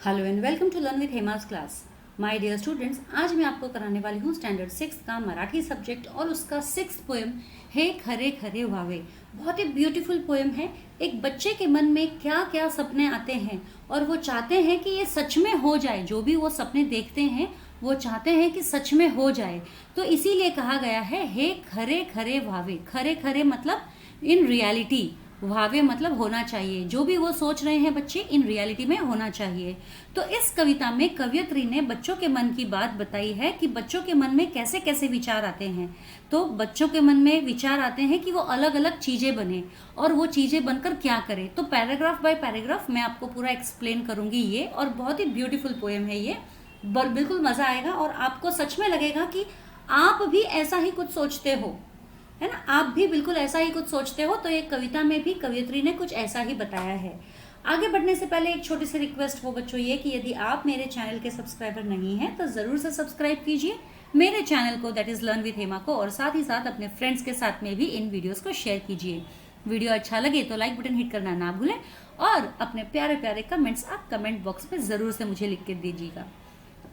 Hello and welcome to learn with Hema's class. My dear students, आज मैं आपको कराने वाली हूँ स्टैंडर्ड 6 का मराठी सब्जेक्ट और उसका 6th पोएम हे खरे खरे वावे। बहुत ही ब्यूटीफुल पोएम है। एक बच्चे के मन में क्या क्या सपने आते हैं और वो चाहते हैं कि ये सच में हो जाए। जो भी वो सपने देखते हैं वो चाहते हैं कि सच में हो जाए, तो इसीलिए कहा गया है हे खरे खरे वावे। खरे खरे मतलब इन रियलिटी, भावे मतलब होना चाहिए। जो भी वो सोच रहे हैं बच्चे इन रियलिटी में होना चाहिए। तो इस कविता में कवयित्री ने बच्चों के मन की बात बताई है कि बच्चों के मन में कैसे कैसे विचार आते हैं। तो बच्चों के मन में विचार आते हैं कि वो अलग अलग चीजें बने और वो चीजें बनकर क्या करें। तो पैराग्राफ बाय पैराग्राफ मैं आपको पूरा एक्सप्लेन करूंगी ये, और बहुत ही ब्यूटीफुल पोएम है ये। बिल्कुल मजा आएगा और आपको सच में लगेगा कि आप भी ऐसा ही कुछ सोचते हो, है ना। आप भी बिल्कुल ऐसा ही कुछ सोचते हो। तो ये कविता में भी कवयित्री ने कुछ ऐसा ही बताया है। आगे बढ़ने से पहले एक छोटी सी रिक्वेस्ट हो बच्चों, ये कि यदि आप मेरे चैनल के सब्सक्राइबर नहीं हैं तो जरूर से सब्सक्राइब कीजिए मेरे चैनल को, that is learn with Hema को, और साथ ही साथ अपने फ्रेंड्स के साथ में भी इन वीडियोस को शेयर कीजिए। वीडियो अच्छा लगे तो लाइक बटन हिट करना ना भूलें और अपने प्यारे प्यारे कमेंट्स आप कमेंट बॉक्स में जरूर से मुझे लिख के दीजिएगा।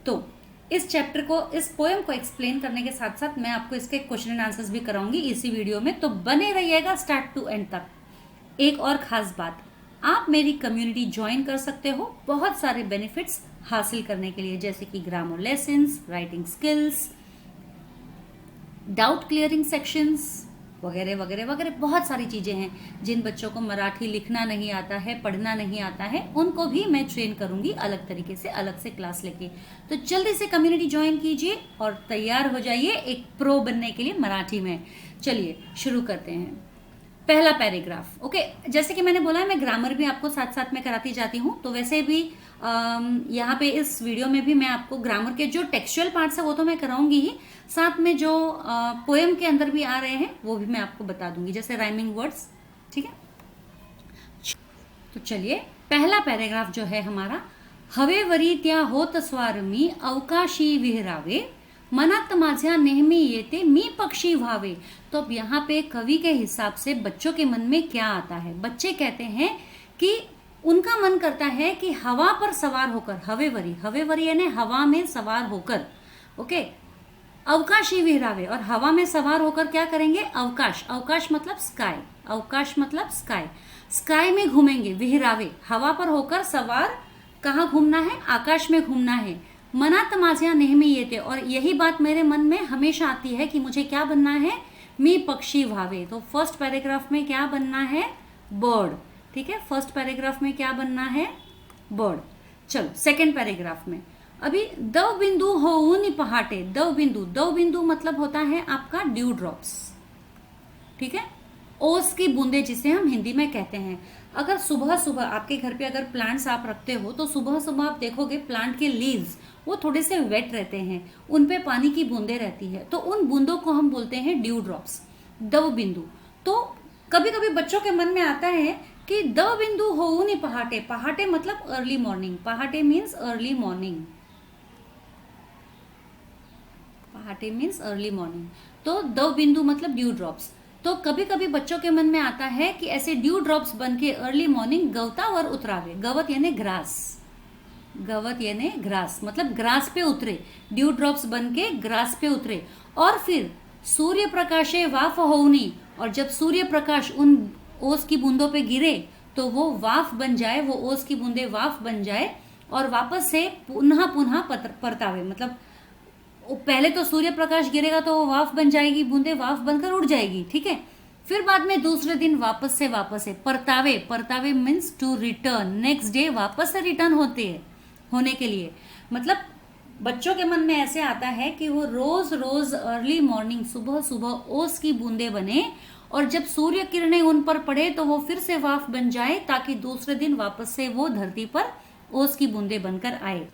तो इस चैप्टर को, इस पोएम को एक्सप्लेन करने के साथ साथ मैं आपको इसके क्वेश्चन एंड आंसर्स भी कराऊंगी इसी वीडियो में, तो बने रहिएगा स्टार्ट टू एंड तक। एक और खास बात, आप मेरी कम्युनिटी ज्वाइन कर सकते हो बहुत सारे बेनिफिट्स हासिल करने के लिए, जैसे कि grammar lessons, writing skills, doubt clearing sections वगैरह वगैरह वगैरह। बहुत सारी चीजें हैं। जिन बच्चों को मराठी लिखना नहीं आता है, पढ़ना नहीं आता है, उनको भी मैं ट्रेन करूंगी अलग तरीके से, अलग से क्लास लेके। तो जल्दी से कम्युनिटी ज्वाइन कीजिए और तैयार हो जाइए एक प्रो बनने के लिए मराठी में। चलिए शुरू करते हैं। पहला पैराग्राफ। ओके, जैसे कि मैंने बोला है मैं ग्रामर भी आपको साथ साथ में कराती जाती हूँ, तो वैसे भी यहाँ पे इस वीडियो में भी मैं आपको ग्रामर के जो टेक्सचुअल पार्ट्स है वो तो मैं कराऊंगी ही, साथ में जो पोएम के अंदर भी आ रहे हैं वो भी मैं आपको बता दूंगी, जैसे राइमिंग वर्ड्स। ठीक है, तो चलिए पहला पैराग्राफ जो है हमारा, हवे वरी त्या होत स्वार मी अवकाशी विहरावे, मनात माझ्या नेहमी येते मी पक्षी भावे। तो अब यहाँ पे कवि के हिसाब से बच्चों के मन में क्या आता है। बच्चे कहते हैं कि उनका मन करता है कि हवा पर सवार होकर, हवेवरी यानी हवा में सवार होकर, ओके, अवकाशी विहरावे, और हवा में सवार होकर क्या करेंगे, अवकाश, अवकाश मतलब स्काई, अवकाश मतलब स्काई, स्काई में घूमेंगे। विहरावे हवा पर होकर सवार, कहाँ घूमना है, आकाश में घूमना है। मनात माझ्या नेहमी येते, और यही बात मेरे मन में हमेशा आती है कि मुझे क्या बनना है, मी पक्षी भावे। तो फर्स्ट पैराग्राफ में क्या बनना है, बर्ड। ठीक है, फर्स्ट पैराग्राफ में क्या बनना है, बर्ड। चलो सेकेंड पैराग्राफ में, अभी दव बिंदु होऊन पहाटे, दव बिंदु, दव बिंदु मतलब होता है आपका ड्यू ड्रॉप्स। ठीक है, ओस की बूंदे जिसे हम हिंदी में कहते हैं। अगर सुबह सुबह आपके घर पे अगर प्लांट्स आप रखते हो तो सुबह सुबह आप देखोगे प्लांट के लीव्स वो थोड़े से वेट रहते हैं, उन पे पानी की बूंदे रहती है, तो उन बूंदों को हम बोलते हैं ड्यू ड्रॉप्स, दव बिंदु। तो कभी कभी बच्चों के मन में आता है कि दव बिंदु होऊन पहाटे, पहाटे मतलब अर्ली मॉर्निंग, पहाटे मीन्स अर्ली मॉर्निंग, पहाटे मीन्स अर्ली मॉर्निंग, तो दव बिंदु मतलब ड्यू ड्रॉप्स। तो कभी कभी बच्चों के मन में आता है कि ऐसे ड्यू ड्रॉप्स बन के अर्ली मॉर्निंग गवतावर उतरावे, गवत यानी ग्रास, गवत यानी ग्रास मतलब ग्रास पे उतरे, ड्यू ड्रॉप्स बन के ग्रास पे उतरे, और फिर सूर्य प्रकाशे वाफ होनी, और जब सूर्य प्रकाश उन ओस की बूंदों पे गिरे तो वो वाफ बन जाए, वो ओस की बूंदे वाफ बन जाए और वापस से पुनः पुनः परतावे, मतलब पहले तो सूर्य प्रकाश गिरेगा तो वो वाफ बन जाएगी, बूंदे वाफ बनकर उड़ जाएगी। ठीक है, फिर बाद में दूसरे दिन वापस से परतावे, परतावे means to return, next day वापस से रिटर्न होते हैं, होने के लिए। मतलब बच्चों के मन में ऐसे आता है कि वो रोज रोज अर्ली मॉर्निंग, सुबह सुबह ओस की बूंदे बने, और जब सूर्य किरणें उन पर पड़े तो वो फिर से वाफ बन जाए, ताकि दूसरे दिन वापस से वो धरती पर ओस की बूंदे बनकर आए।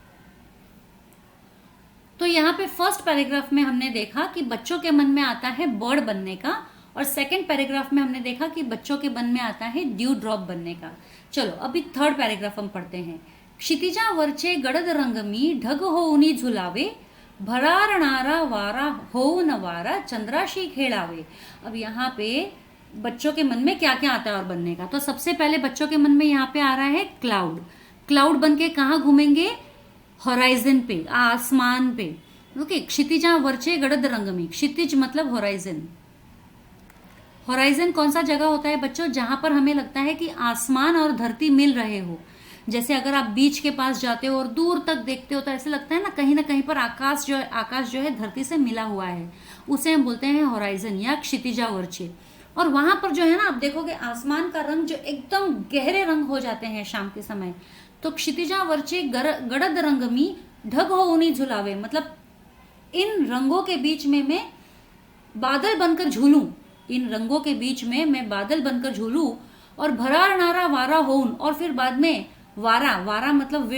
तो यहाँ पे फर्स्ट पैराग्राफ में हमने देखा कि बच्चों के मन में आता है बर्ड बनने का, और सेकंड पैराग्राफ में हमने देखा कि बच्चों के मन में आता है ड्यू ड्रॉप बनने का। चलो अभी थर्ड पैराग्राफ हम पढ़ते हैं। क्षितिजा वरचे गडद रंग मी ढग होऊनी झुलावे, भरारणारा वारा होऊन वारा चंद्राशी खेलावे। अब यहाँ पे बच्चों के मन में क्या क्या आता है और बनने का, तो सबसे पहले बच्चों के मन में यहाँ पे आ रहा है क्लाउड। क्लाउड बन के कहाँ घूमेंगे? हॉराइजन पे, आसमान पे। ओके, क्षितिजा वर्चे गड़द रंगमी, क्षितिज मतलब हॉराइजन। हॉराइजन कौन सा जगह होता है बच्चों? जहां पर हमें लगता है कि आसमान और धरती मिल रहे हो। जैसे अगर आप बीच के पास जाते हो और दूर तक देखते हो तो ऐसे लगता है ना कहीं पर आकाश जो है धरती से मिला हुआ है, उसे हम बोलते हैं हॉराइजन या क्षितिजा वर्चे। और वहां पर जो है ना, आप देखोगे आसमान का रंग जो एकदम गहरे रंग हो जाते हैं शाम के समय। तो क्षितिजा वर्चे गड़द रंगमी ढग हो उन्हीं झुलावे, मतलब इन रंगों के बीच में मैं बादल बनकर झूलूं, इन रंगों के बीच में मैं बादल बनकर झूलूं। और भरार नारा वारा होऊन, और फिर बाद में वारा, वारा मतलब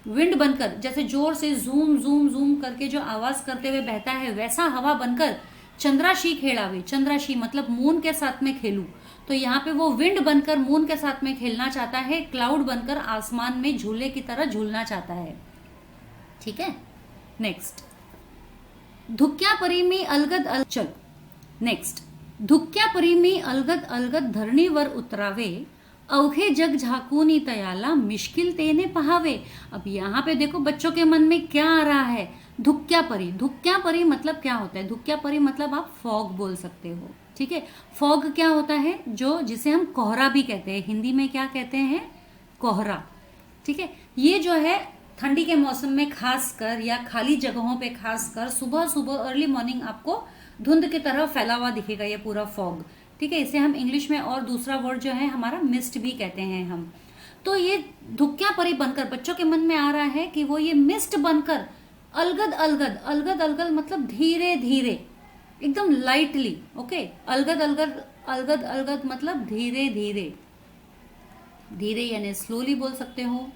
विंड बनकर, जैसे जोर से जूम जूम जूम करके जो आवाज करते हुए बहता है वैसा हवा बनकर चंद्राशी खेलावे, चंद्राशी मतलब मून के साथ में खेलूं। तो यहाँ पे वो विंड बनकर मून के साथ में खेलना चाहता है, क्लाउड बनकर आसमान में झूले की तरह झूलना चाहता है। ठीक है, नेक्स्ट। धुक्या परी में अलगद चल, नेक्स्ट। धुक्या परी में अलगद अलगद धरणीवर उतरावे, अवघे जग झाकूनी तयाला मिश्किल तेने पहावे। अब यहाँ पे देखो बच्चों के मन में क्या आ रहा है? धुक्या परी। धुक्या परी मतलब क्या होता है? धुक्या परी मतलब आप फॉग बोल सकते हो। ठीक है, फॉग क्या होता है? जो जिसे हम कोहरा भी कहते हैं, हिंदी में क्या कहते हैं? कोहरा। ठीक है, ये जो है ठंडी के मौसम में खासकर या खाली जगहों पे खासकर सुबह सुबह अर्ली मॉर्निंग आपको धुंध की तरह फैला हुआ दिखेगा ये पूरा फॉग। ठीक है, इसे हम इंग्लिश में और दूसरा वर्ड जो है हमारा मिस्ट भी कहते हैं हम। तो ये धुक्या परी बनकर बच्चों के मन में आ रहा है कि वो ये मिस्ट बनकर अलगद अलगद, अलगद अलगद मतलब धीरे धीरे, एकदम लाइटली। ओके, अलगद अलगद, अलगद अलगद मतलब धीरे धीरे, धीरे यानी स्लोली बोल सकते हो।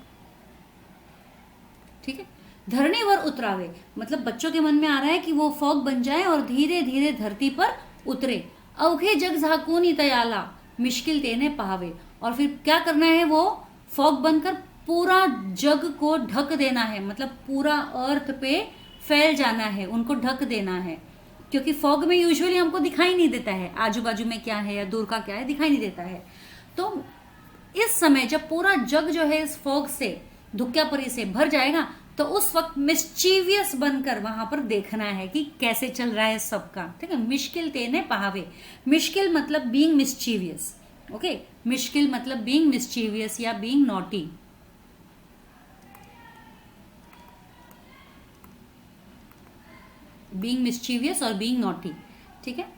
ठीक है, धरणीवर उतरावे मतलब बच्चों के मन में आ रहा है कि वो फॉग बन जाए और धीरे धीरे धरती पर उतरे। अवघे जग झाकूनी तयाला मिश्किल तेने पहावे, और फिर क्या करना है? वो फॉग बनकर पूरा जग को ढक देना है, मतलब पूरा अर्थ पे फैल जाना है, उनको ढक देना है। क्योंकि फॉग में यूजुअली हमको दिखाई नहीं देता है आजू बाजू में क्या है या दूर का क्या है, दिखाई नहीं देता है। तो इस समय जब पूरा जग जो है इस फॉग से, धुक्या परी से भर जाएगा, तो उस वक्त मिस्चीवियस बनकर वहां पर देखना है कि कैसे चल रहा है सबका। ठीक है, मिश्किल तेने पहावे, मिश्किल मतलब बीइंग मिस्चीवियस। ओके, मिश्किल मतलब बीइंग मिस्चीवियस या बीइंग नॉटी। बीइंग मिस्चीवियस और बीइंग नॉटी। ठीक है,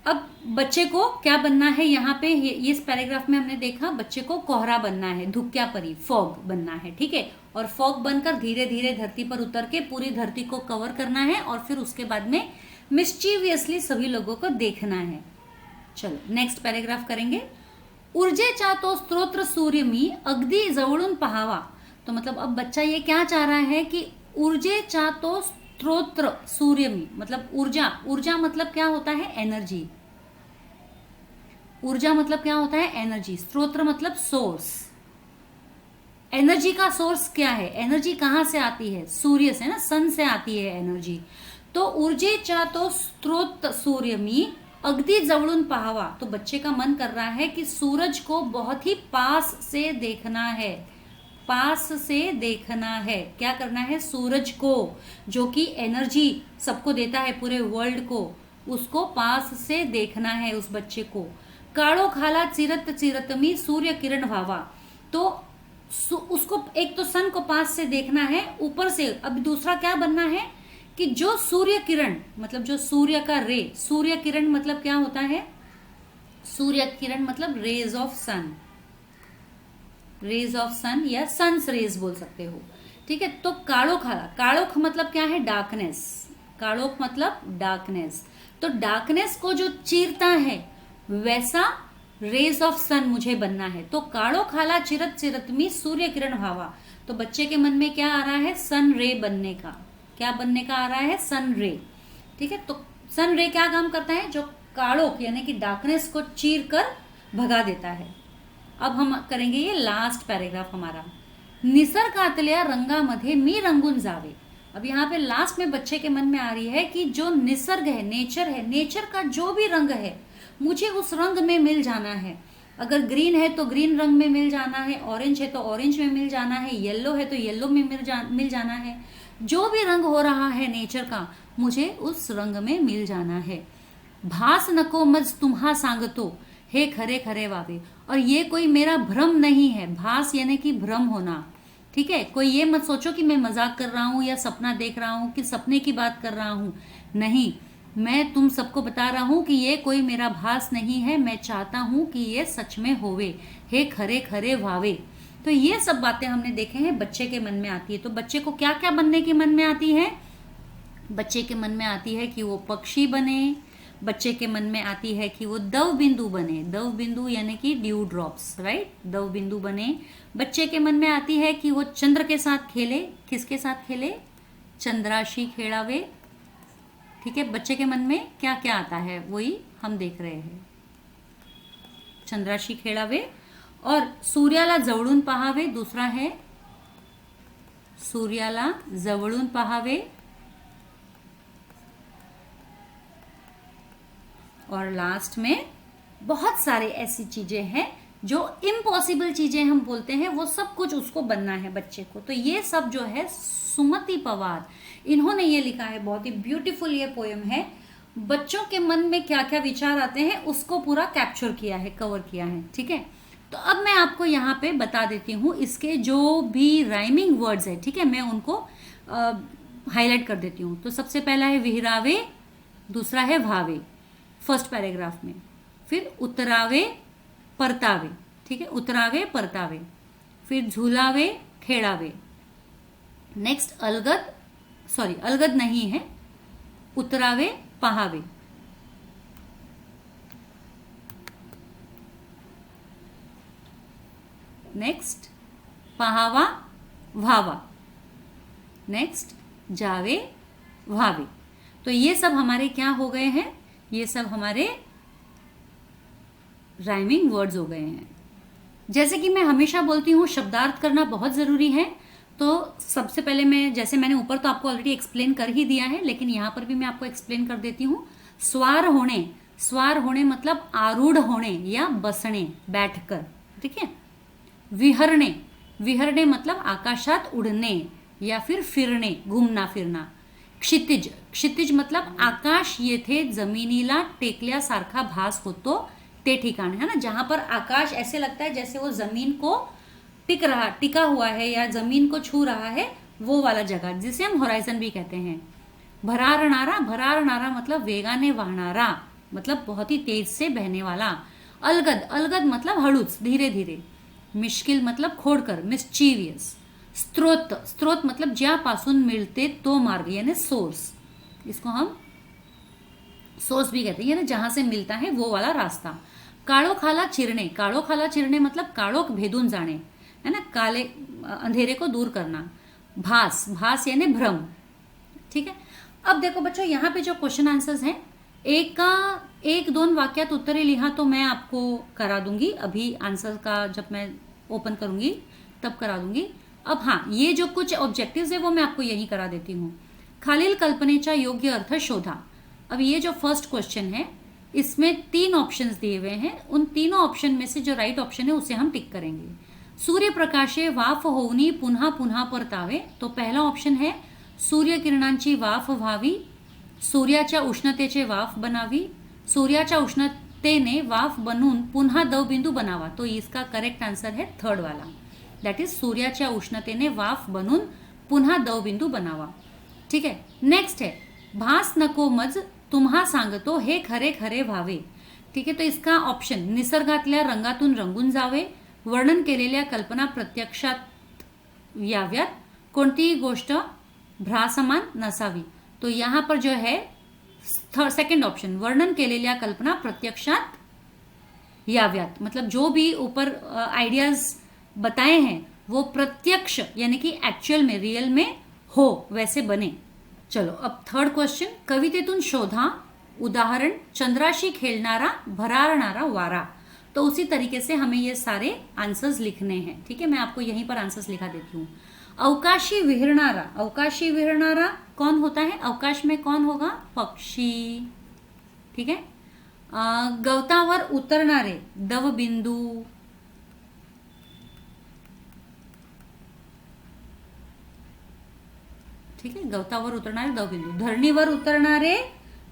अब बच्चे को क्या बनना है? यहाँ पे इस पैराग्राफ में हमने देखा बच्चे को कोहरा बनना है, धुक्या परी फॉग बनना है। ठीक है, और फॉग बनकर धीरे धीरे धरती पर उतर के पूरी धरती को कवर करना है और फिर उसके बाद में मिस्चीवियसली सभी लोगों को देखना है। चलो नेक्स्ट पैराग्राफ करेंगे। ऊर्जे चातो स्त्रोत्र सूर्य मी अगदी जवळून पहावा। तो मतलब अब बच्चा ये क्या चाह रहा है कि ऊर्जे चातो स्त्रोत्र सूर्य मी मतलब ऊर्जा। ऊर्जा मतलब क्या होता है? एनर्जी। ऊर्जा मतलब क्या होता है? एनर्जी। स्त्रोत्र मतलब सोर्स। एनर्जी का सोर्स क्या है? एनर्जी कहां से आती है? सूर्य से ना, सन से आती है एनर्जी। तो ऊर्जेचा तो स्त्रोत सूर्य मी अगदी जवळून पहावा। तो बच्चे का मन कर रहा है कि सूरज को बहुत ही पास से देखना है, पास से देखना है। क्या करना है? सूरज को, जो कि एनर्जी सबको देता है पूरे वर्ल्ड को, उसको पास से देखना है उस बच्चे को। काड़ो खाला चिरत चिरत मी सूर्य किरण भावा। तो उसको एक तो सन को पास से देखना है, ऊपर से अब दूसरा क्या बनना है कि जो सूर्य किरण मतलब जो सूर्य का रे, सूर्य किरण मतलब क्या होता है? सूर्य किरण मतलब rays of sun, rays of sun या सन्स रेज बोल सकते हो। ठीक है, तो काड़ोख आला, काड़ोख मतलब क्या है? डार्कनेस। काड़ोख मतलब डार्कनेस। तो डार्कनेस को जो चीरता है वैसा रेज ऑफ सन मुझे बनना है। तो काड़ो खाला चिरत चिरत मी सूर्य किरण भावा। तो बच्चे के मन में क्या आ रहा है? सन रे बनने का। क्या बनने का आ रहा है? सन रे। ठीक है, तो सन रे क्या काम करता है? जो काड़ोख यानी कि डार्कनेस को चीर कर भगा देता है। अब हम करेंगे ये लास्ट पैराग्राफ हमारा। निसर्गातल्या रंगामध्ये मी रंगून जावे। अब यहाँ पे लास्ट में बच्चे के मन में आ रही है कि जो निसर्ग है, नेचर है, नेचर का जो भी रंग है मुझे उस रंग में मिल जाना है। अगर ग्रीन है तो ग्रीन रंग में मिल जाना है, ऑरेंज है तो ऑरेंज में मिल जाना है, येलो है तो येलो में मिल जाना है। जो भी रंग हो रहा है नेचर का, मुझे उस रंग में मिल जाना है। भास नको मज तुम्हा सांगतो, हे खरे खरे वावे। और ये कोई मेरा भ्रम नहीं है, भास यानी कि भ्रम होना, ठीक है। कोई ये मत सोचो कि मैं मजाक कर रहा हूँ या सपना देख रहा हूँ कि सपने की बात कर रहा हूँ, नहीं, मैं तुम सबको बता रहा हूँ कि ये कोई मेरा भास नहीं है, मैं चाहता हूँ कि ये सच में होवे, हे खरे खरे वावे। तो ये सब बातें हमने देखे हैं बच्चे के मन में आती है। तो बच्चे को क्या क्या बनने के मन में आती है? बच्चे के मन में आती है कि वो पक्षी बने, बच्चे के मन में आती है कि वो दव बिंदु बने, दव बिंदु यानी कि ड्यू ड्रॉप्स, राइट, दव बिंदु बने। बच्चे के मन में आती है कि वो चंद्र के साथ खेले, किसके साथ खेले? चंद्राशी खेड़ावे, ठीक है। बच्चे के मन में क्या क्या आता है वही हम देख रहे हैं, चंद्राशी खेड़ावे। और सूर्याला जवळून पहावे, दूसरा है सूर्याला जवळून पहावे। और लास्ट में बहुत सारे ऐसी चीजें हैं जो इम्पॉसिबल चीजें हम बोलते हैं, वो सब कुछ उसको बनना है बच्चे को। तो ये सब जो है सुमति पवार, इन्होंने ये लिखा है, बहुत ही ब्यूटीफुल ये पोयम है। बच्चों के मन में क्या क्या विचार आते हैं उसको पूरा कैप्चर किया है, कवर किया है, ठीक है। तो अब मैं आपको यहाँ पे बता देती हूँ इसके जो भी राइमिंग वर्ड्स है, ठीक है, मैं उनको हाईलाइट कर देती हूँ। तो सबसे पहला है विहरावे, दूसरा है भावे फर्स्ट पैराग्राफ में, फिर उतरावे परतावे, ठीक है, उतरावे परतावे, फिर झूलावे खेड़ावे, नेक्स्ट अलगद, सॉरी अलगद नहीं है, उतरावे पहावे, नेक्स्ट पहावा भावा, नेक्स्ट जावे भावे। तो ये सब हमारे क्या हो गए हैं? ये सब हमारे राइमिंग वर्ड्स हो गए हैं। जैसे कि मैं हमेशा बोलती हूँ शब्दार्थ करना बहुत ज़रूरी है। तो सबसे पहले मैं, जैसे मैंने ऊपर तो आपको ऑलरेडी एक्सप्लेन कर ही दिया है, लेकिन यहाँ पर भी मैं आपको एक्सप्लेन कर देती हूँ। स्वार होने, स्वार होने मतलब आरूढ़ होने या बसने, बैठकर, ठीक है। विहरणे, विहरणे मतलब आकाशात उड़ने या फिर फिरणे, घूमना फिरना। क्षितिज, क्षितिज मतलब आकाश येथे जमिनीला टेकल्यासारखा भास होतो ते ठिकाण, है ना, जहां पर आकाश ऐसे लगता है जैसे वो जमीन को टिका हुआ है या जमीन को छू रहा है, वो वाला जगह जिसे हम होराइजन भी कहते हैं। भरारणारा, भरारणारा मतलब वेगाने वाहनारा, मतलब बहुत ही तेज से बहने वाला। अलगद, अलगद मतलब हड़ूच, धीरे धीरे। मिश्किल मतलब खोडकर, मिस्चीवियस। स्त्रोत, स्त्रोत मतलब ज्यापासून मिळते तो मार्ग यानी सोर्स, इसको हम सोर्स भी कहते हैं, यानी जहां से मिलता है वो वाला रास्ता। काळोखाला चिरणे, काळोखाला चिरणे मतलब काळोख भेदून जाने, है ना, काले अंधेरे को दूर करना। भास, भास यानी भ्रम, ठीक है। अब देखो बच्चों, यहाँ पे जो क्वेश्चन आंसर्स हैं, एक दोन वाक्यात उत्तरे लिहा तो मैं आपको करा दूंगी, अभी आंसर का जब मैं ओपन करूंगी तब करा दूंगी। अब हाँ, ये जो कुछ ऑब्जेक्टिव्स है वो मैं आपको यही करा देती हूँ। खालील कल्पनेचा योग्य अर्थ शोधा। अब ये जो फर्स्ट क्वेश्चन है इसमें 3 ऑप्शंस दिए हुए हैं, उन तीनों ऑप्शन में से जो राइट ऑप्शन है उसे हम टिक करेंगे। सूर्य प्रकाशे वाफ होऊनी पुन्हा पुन्हा परतावे, तो पहला ऑप्शन है सूर्य किरणांची वाफ व्हावी, सूर्याच्या उष्णतेचे वाफ बनावी, सूर्याच्या उष्णतेने वाफ बनून पुन्हा दवबिंदू बनावा। तो इसका करेक्ट आंसर है थर्ड वाला, दैट इज सूर्याच्या उष्णतेने वाफ बनून पुन्हा दवबिंदू बनावा, ठीक है। नेक्स्ट है भास नको मज तुम्हा सांगतो हे खरे खरे व्हावे, ठीक है। तो इसका ऑप्शन निसर्गातल्या रंगातून रंगून जावे, वर्णन केलेल्या कल्पना प्रत्यक्षात याव्यात, कोणतीही गोष्ट भ्रासमान नसावी। तो यहाँ पर जो है सेकंड ऑप्शन, वर्णन केलेल्या कल्पना प्रत्यक्षात याव्यात, मतलब जो भी ऊपर आइडियाज बताए हैं वो प्रत्यक्ष यानी कि एक्चुअल में, रियल में हो वैसे बने। चलो अब थर्ड क्वेश्चन, कवितेतून शोधा उदाहरण चंद्राशी खेलनारा भरारणारा वारा। तो उसी तरीके से हमें ये सारे आंसर्स लिखने हैं, ठीक है। मैं आपको यहीं पर आंसर्स लिखा देती हूँ। अवकाशी विहरणारा, अवकाशी विहरणारा कौन होता है? अवकाश में कौन होगा? पक्षी, ठीक है। गवतावर उतरणारे दवबिंदू, ठीक आहे, गवतावर उतरणारे दवबिंदू. धरणीवर उतरणारे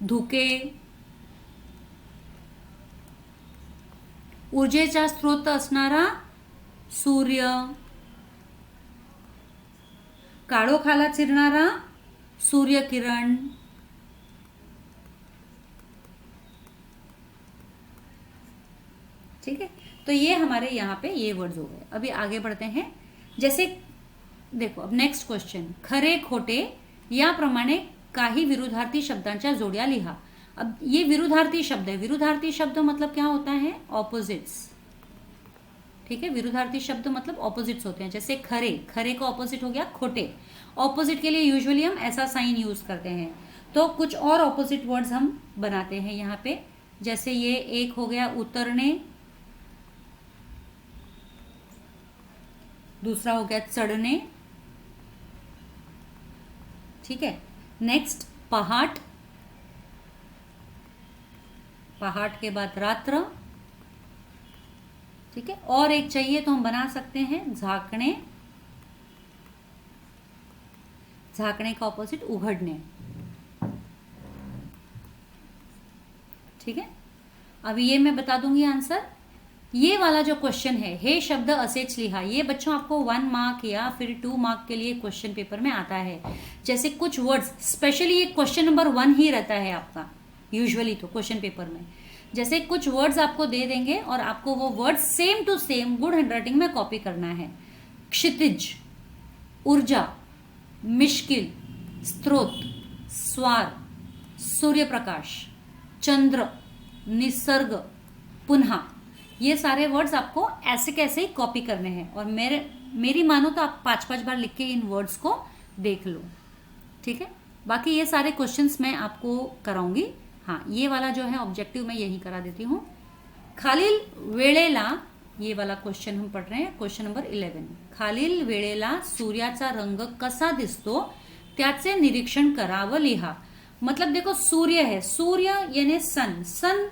धुके, ऊर्जेचा स्रोत असणारा सूर्य, काळोखाला चिरणारा सूर्यकिरण, ठीक है. तो ये हमारे यहाँ पे ये वर्ड्स हो गए. अभी आगे बढ़ते हैं. जैसे देखो अब नेक्स्ट क्वेश्चन, खरे खोटे याप्रमाणे काही विरुद्धार्थी शब्दांच्या जोड्या लिहा. अब ये विरुद्धार्थी शब्द है. विरुद्धार्थी शब्द मतलब क्या होता है? ऑपोजिट्स, ठीक है. विरुद्धार्थी शब्द मतलब ऑपोजिट्स होते हैं. जैसे खरे, खरे का ऑपोजिट हो गया खोटे. ऑपोजिट के लिए यूजुअली हम ऐसा साइन यूज करते हैं. तो कुछ और ऑपोजिट वर्ड्स हम बनाते हैं यहाँ पे. जैसे ये एक हो गया उतरने, दूसरा हो गया चढ़ने, ठीक है. नेक्स्ट पहाट, पहाट के बाद रात्र, ठीक है. और एक चाहिए तो हम बना सकते हैं झांकने, झांकने का ऑपोजिट उघड़ने, ठीक है. अभी ये मैं बता दूंगी आंसर. ये वाला जो क्वेश्चन है, हे शब्द असेच लिहा, ये बच्चों आपको 1 मार्क या फिर 2 मार्क के लिए क्वेश्चन पेपर में आता है. जैसे कुछ वर्ड्स, स्पेशली ये क्वेश्चन नंबर 1 ही रहता है आपका यूजुअली तो क्वेश्चन पेपर में. जैसे कुछ वर्ड्स आपको दे देंगे और आपको वो words same to same good handwriting में कॉपी करना है. क्षितिज, ऊर्जा, मिश्किल, स्त्रोत, स्वार, सूर्य प्रकाश, चंद्र, निसर्ग, पुनः, ये सारे वर्ड्स आपको ऐसे कैसे ही कॉपी करने हैं. और मेरी मानो तो आप 5-5 बार लिख के इन वर्ड्स को देख लो, ठीक है. बाकी ये सारे क्वेश्चंस मैं आपको कराऊंगी. हाँ, ये वाला जो है ऑब्जेक्टिव मैं यही करा देती हूँ. खालील वेळेला, ये वाला क्वेश्चन हम पढ़ रहे हैं, क्वेश्चन नंबर 11. खालील वेळेला सूर्याचा रंग कसा दिसतो त्याचे निरीक्षण करावं लिहा. मतलब देखो सूर्य है, सूर्य यानी सन, सन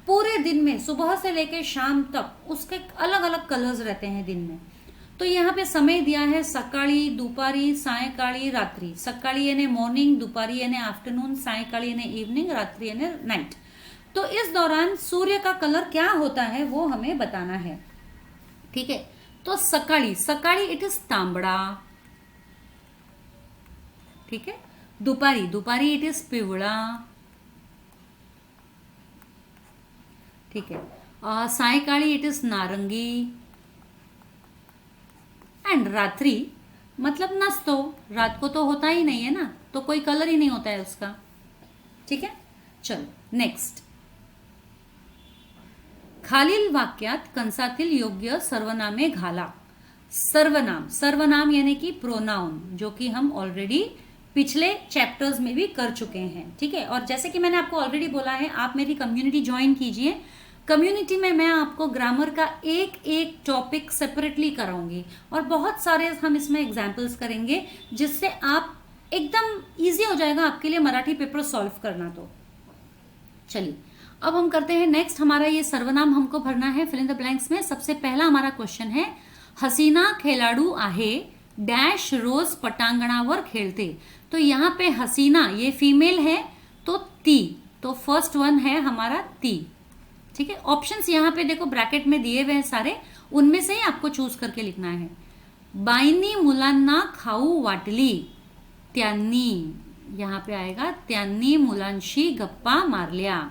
पूरे दिन में सुबह से लेकर शाम तक उसके अलग अलग कलर्स रहते हैं दिन में. तो यहाँ पे समय दिया है सकाळी, दुपारी, सायंकाळी, रात्रि. सकाळी यानी मॉर्निंग, दुपारी यानी आफ्टरनून, सायंकाळी यानी इवनिंग, रात्रि यानी नाइट. तो इस दौरान सूर्य का कलर क्या होता है वो हमें बताना है, ठीक है. तो सकाळी, सकाळी इट इज तांबडा, ठीक है. दुपारी, दुपारी इट इज पिवळा, ठीक है. सायंकाळी इट इज नारंगी. एंड रात्रि मतलब नसतो, रात को तो होता ही नहीं है ना, तो कोई कलर ही नहीं होता है उसका, ठीक है. चलो नेक्स्ट. खालील वाक्यात कंसातील योग्य सर्वनामे घाला. सर्वनाम, सर्वनाम यानी कि प्रोनाउन, जो कि हम ऑलरेडी पिछले चैप्टर्स में भी कर चुके हैं, ठीक है. और जैसे कि मैंने आपको ऑलरेडी बोला है, आप मेरी कम्युनिटी ज्वाइन कीजिए. कम्युनिटी में मैं आपको ग्रामर का एक एक टॉपिक सेपरेटली कराऊंगी और बहुत सारे हम इसमें एग्जाम्पल्स करेंगे, जिससे आप एकदम इजी हो जाएगा आपके लिए मराठी पेपर सॉल्व करना. तो चलिए अब हम करते हैं नेक्स्ट. हमारा ये सर्वनाम हमको भरना है फिल इन द ब्लैंक्स में. सबसे पहला हमारा क्वेश्चन है, हसीना खेलाडू आहे डैश रोज पटांगणावर खेलते. तो यहाँ पे हसीना ये फीमेल है तो ती, तो फर्स्ट वन है हमारा ती, ठीक है. ऑप्शंस यहाँ पे देखो ब्रैकेट में दिए हुए हैं सारे, उनमें से ही आपको चूज करके लिखना है. बाईंनी मुलांना खाऊ वाटली, त्यांनी, यहाँ पे आएगा त्यांनी मुलांशी गप्पा मारल्या,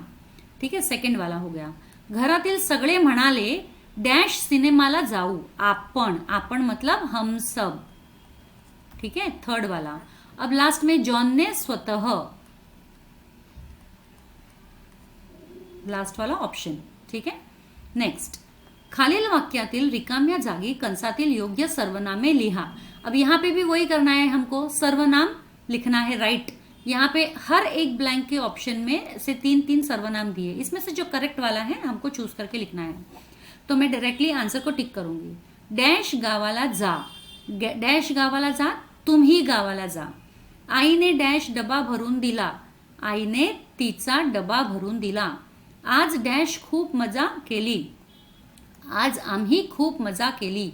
ठीक है. सेकंड वाला हो गया. घरातील सगळे म्हणाले डैश सिनेमाला जाऊ, आपण, आपण मतलब हम सब, ठीक है. थर्ड वाला. अब लास्ट में जॉन ने स्वतः, लास्ट वाला ऑप्शन, ठीक है. नेक्स्ट, खालील वाक्यातील रिकाम्या जागी कंसातील योग्य सर्वनामे लिहा. अब यहाँ पे भी वही करना है हमको, सर्वनाम लिखना है, राइट. यहाँ पे हर एक ब्लैंक के ऑप्शन में से 3-3 सर्वनाम दिए, इसमें से जो करेक्ट वाला है हमको चूज करके लिखना है. तो मैं डायरेक्टली आंसर को टिक करूंगी. डैश गावाला जा, डैश गावाला जा, तुम्ही गावाला जा. आईने डैश डबा भरून दिला, आईने तिचा डबा भरून दिला. आज डॅश खूप मजा केली. आज आम्ही खूप मजा केली.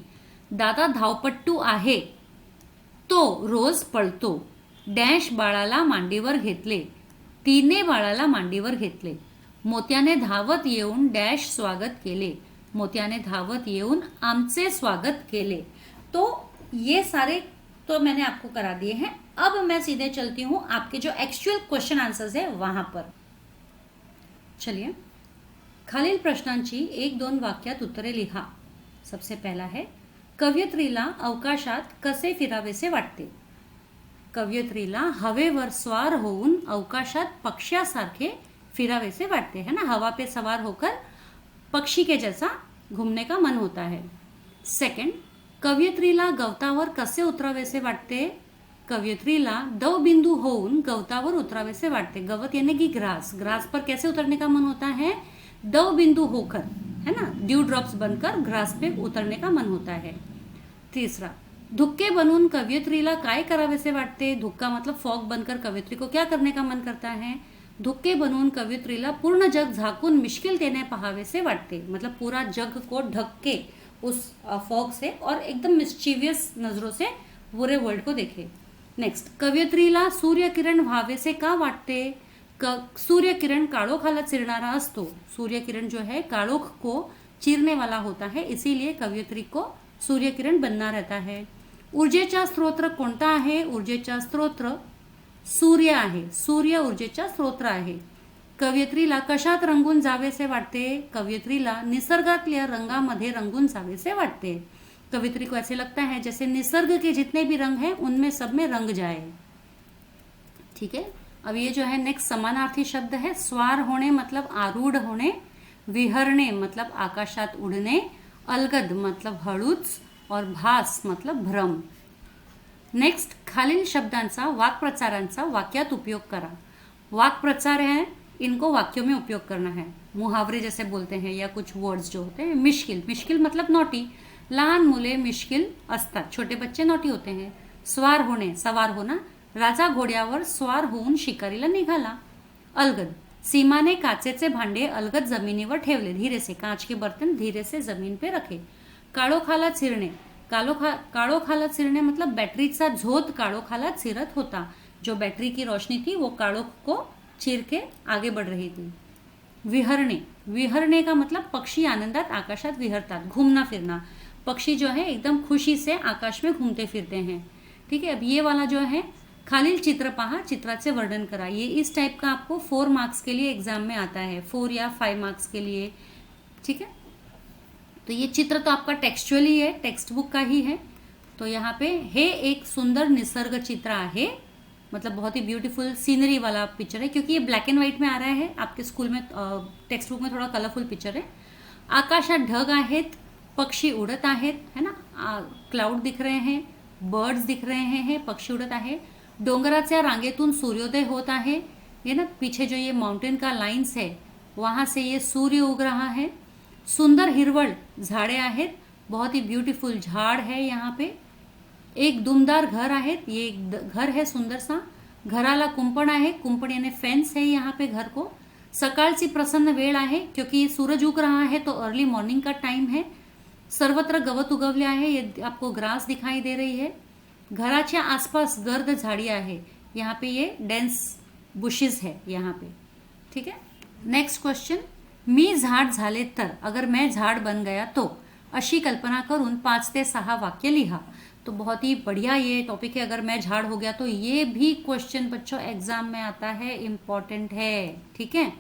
दादा धावपट्टू आहे. तो रोज पळतो. डॅश बाळाला मांडीवर घेतले. तिने बाळाला मांडीवर घेतले. मोत्याने धावत येऊन डॅश स्वागत केले. मोत्याने धावत येऊन आमचे स्वागत केले. तो ये सारे तो मैंने आपको करा दिए हैं. अब मैं सीधे चलती हूं आपके जो एक्चुअल क्वेश्चन आंसर्स है वहां पर. चलिए, खालील प्रश्नांची 1-2 वाक्यात उत्तरे लिहा. सबसे पहला है, कवयित्रीला अवकाशात कसे फिरावेसे वाटते. कवयित्रीला हवेवर स्वार होऊन अवकाशात पक्ष्यासारखे फिरावेसे वाटते है ना. हवा पे सवार होकर पक्षी के जैसा घूमने का मन होता है. सेकंड, कवयित्रीला गवतावर कसे उतरावेसे वाटते. कवयित्रीला दवबिंदू होऊन गवतावर उतरावेसे वाटते. गवत यानी कि ग्रास. ग्रास पर कैसे उतरने का मन होता है. दवबिंदू होकर है ना, ड्यू ड्रॉप्स बनकर ग्रास पे उतरने का मन होता है. तीसरा, धुक्के बनून कवयित्रीला काय करावेसे वाटते. धुक्का मतलब फॉग बनकर कवयित्री को क्या करने का मन करता है. धुक्के बनून कवयित्रीला पूर्ण जग झाकून मिश्किलतेने पहावेसे वाटते. मतलब पूरा जग को ढक के उस फॉग से और एकदम मिस्चीवियस नजरों से पूरे वर्ल्ड को देखे. नेक्स्ट, कवयित्रीला सूर्यकिरण व्हावेसे का वाटते. सूर्यकिरण काळोखाला चिरणारा असतो. सूर्यकिरण जो है काळोख को चीरने वाला होता है, इसीलिए कवयित्री को सूर्यकिरण बनना रहता है. ऊर्जेचा स्त्रोत्र कोणता आहे. ऊर्जेचा स्त्रोत्र सूर्य आहे. सूर्य ऊर्जेचा स्त्रोत्र आहे. कवयित्रीला कशात रंगून जावेसे वाटते. कवयित्रीला निसर्गातल्या रंगामध्ये रंगून जावेसे वाटते. कवयित्री को ऐसे लगता है जैसे निसर्ग के जितने भी रंग हैं उनमें सब में रंग जाए. ठीक है. अब ये जो है नेक्स्ट समानार्थी शब्द है. स्वार होणे मतलब आरूढ़ होणे. विहरणे मतलब आकाशात उडणे. अलगद मतलब हळूच और भास मतलब भ्रम. नेक्स्ट, खालील शब्दांचा वाक्प्रचारांचा वाक्यात उपयोग करा. वाक्प्रचार है, इनको वाक्यों में उपयोग करना है. मुहावरे जैसे बोलते हैं या कुछ वर्ड्स जो होते हैं. मिश्किल, मिश्किल मतलब नोटी. लहान मुले मिश्किल असतात. छोटे बच्चे नोटी होते हैं. स्वार होणे, सवार होना. राजा घोड्यावर स्वार होऊन शिकारीला निघाला. अलगद, सीमाने काचेचे भांडे अलगद जमिनीवर ठेवले. धीरे से, कांच के बर्तन धीरे से जमीन पे रखे. काळोखाला चिरणे. काळोखाला चिरणे मतलब बैटरीचा झोत काळोखाला चिरत होता. जो बैटरी की रोशनी थी वो काळोख को चीर के आगे बढ़ रही थी. विहरणे, विहरणे का मतलब पक्षी आनंदात आकाशात विहरतात. घूमना फिरना. पक्षी जो है एकदम खुशी से आकाश में घूमते फिरते हैं. ठीक है. अब ये वाला जो है, खालील चित्र पहा, चित्राचे वर्णन करा. ये इस टाइप का आपको 4 मार्क्स के लिए एग्जाम में आता है. 4 या 5 मार्क्स के लिए. ठीक है. तो ये चित्र तो आपका टेक्स्चुअली है, टेक्स्ट बुक का ही है. तो यहाँ पे हे एक सुंदर निसर्ग चित्र आहे. मतलब बहुत ही ब्यूटीफुल सीनरी वाला पिक्चर है, क्योंकि ये ब्लैक एंड व्हाइट में आ रहा है. आपके स्कूल में टेक्स्ट बुक में थोड़ा कलरफुल पिक्चर है. आकाशात ढग आहेत, पक्षी उड़त आहेत है ना. क्लाउड दिख रहे हैं, बर्ड्स दिख रहे हैं, पक्षी उड़त आहे. डोंगराच्या रांगेतून सूर्योदय होत आहे. ये ना पीछे जो ये माउंटेन का लाइन्स है वहाँ से ये सूर्य उग रहा है. सुंदर हिरवळ झाड़े आहेत. बहुत ही ब्यूटीफुल झाड़ है यहाँ पे. एक दुमदार घर आहे. ये एक घर है सुंदर सा. घराला कुंपण आहे. कुंपण यानी फेंस है यहाँ पे घर को. सकाळची प्रसन्न वेळ आहे, क्योंकि सूरज उग रहा है तो अर्ली मॉर्निंग का टाइम है. सर्वत्र गवत उगवले आहे. ये आपको ग्रास दिखाई दे रही है. घराच्या आसपास गर्द झाड़ी आहे. यहाँ पे ये डेंस बुशेस है यहाँ पे. ठीक है. नेक्स्ट क्वेश्चन, मी झाड झाले तर, अगर मैं झाड़ बन गया तो, अशी कल्पना करून 5 ते 6 वाक्य लिहा. तो बहुत ही बढ़िया ये टॉपिक है. अगर मैं झाड़ हो गया तो ये भी क्वेश्चन बच्चों एग्जाम में आता है, इम्पॉर्टेंट है. ठीक है.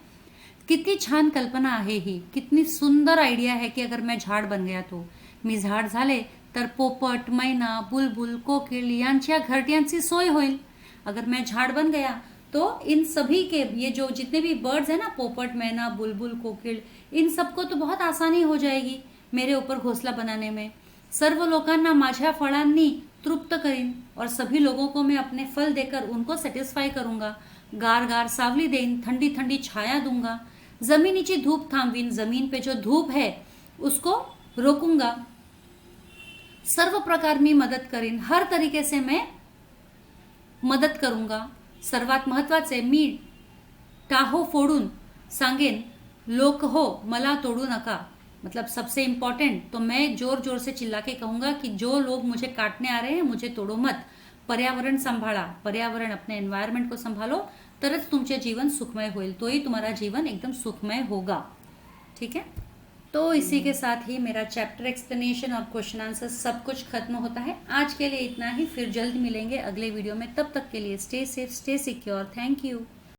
कितनी छान कल्पना आहे ही. कितनी सुंदर आयडिया है कि अगर मैं झाड़ बन गया तो, मी झाड झाले तर पोपट, मैना, बुलबुल, कोकिल यांच्या घरट्यांची सोय होईल. अगर मैं झाड़ बन गया तो इन सभी के, ये जो जितने भी बर्ड्स है ना, पोपट, मैना, बुलबुल, कोकिल, इन सबको तो बहुत आसानी हो जाएगी मेरे ऊपर घोंसला बनाने में. सर्व लोकांना माझ्या फळांनी तृप्त करीन और सभी लोगों को मैं अपने फल देकर उनको सेटिस्फाई करूंगा. गार गार सावली देईन, ठंडी ठंडी छाया दूंगा. जमिनीची धूप थांबवीन, जमीन पे जो धूप है उसको रोकूंगा. सर्व प्रकार मी मदत करीन, हर तरीके से मैं मदत करूंगा. सर्वात महत्वाचे, मी टाहो फोडून सांगेन लोक हो मला तोडू नका, मतलब सबसे इम्पॉर्टेंट, तो मैं जोर जोर से चिल्ला के कहूंगा कि जो लोग मुझे काटने आ रहे हैं मुझे तोडो मत. पर्यावरण सांभाळा, पर्यावरण अपने एन्वायरमेंट को संभालो, तरच तुमचे जीवन सुखमय होईल, तो ही तुम्हारा जीवन एकदम सुखमय होगा. ठीक है. तो इसी के साथ ही मेरा चैप्टर एक्सप्लेनेशन और क्वेश्चन आंसर सब कुछ खत्म होता है. आज के लिए इतना ही, फिर जल्द मिलेंगे अगले वीडियो में. तब तक के लिए stay safe, stay secure. Thank you.